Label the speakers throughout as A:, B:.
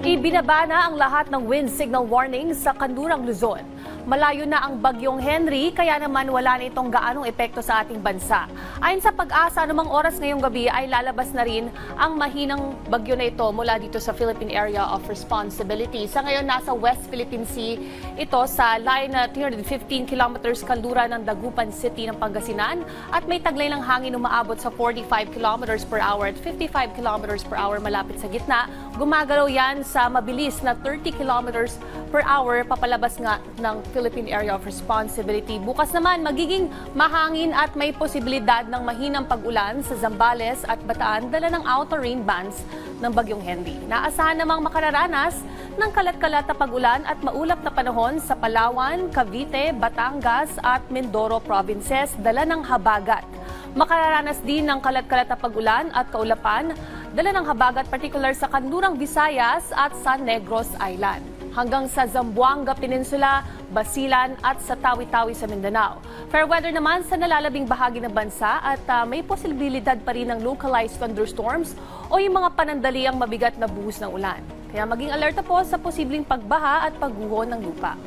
A: Ibinaba na ang lahat ng wind signal warning sa Kanlurang Luzon. Malayo na ang bagyong Henry, kaya naman wala na itong gaanong epekto sa ating bansa. Ayon sa Pag-asa, anumang oras ngayong gabi ay lalabas na rin ang mahinang bagyo na ito mula dito sa Philippine Area of Responsibility. Sa ngayon, nasa West Philippine Sea ito sa line na 315 kilometers kanluran ng Dagupan City ng Pangasinan at may taglay ng hangin umaabot sa 45 kilometers per hour at 55 kilometers per hour malapit sa gitna. Gumagalaw yan sa mabilis na 30 kilometers per hour papalabas nga ng Philippine Area of Responsibility. Bukas naman magiging mahangin at may posibilidad ng mahinang pag-ulan sa Zambales at Bataan dala ng outer rain bands ng bagyong Henry. Naasahan namang makararanas ng kalat-kalat na pag-ulan at maulap na panahon sa Palawan, Cavite, Batangas at Mindoro provinces dala ng habagat. Makararanas din ng kalat-kalat na pag-ulan at kaulapan dala ng habagat particular sa Kanlurang Visayas at sa Negros Island. Hanggang sa Zamboanga Peninsula, Basilan at sa Tawi-Tawi sa Mindanao. Fair weather naman sa nalalabing bahagi ng bansa at may posibilidad pa rin ng localized thunderstorms o yung mga panandaliang mabigat na buhos ng ulan. Kaya maging alerta po sa posibleng pagbaha at pagguho ng lupa.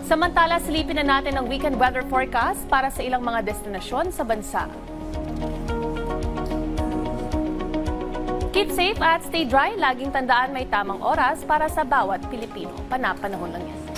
A: Samantala, silipin na natin ang weekend weather forecast para sa ilang mga destinasyon sa bansa. Keep safe at stay dry. Laging tandaan may tamang oras para sa bawat Pilipino. Panapanahon lang yan.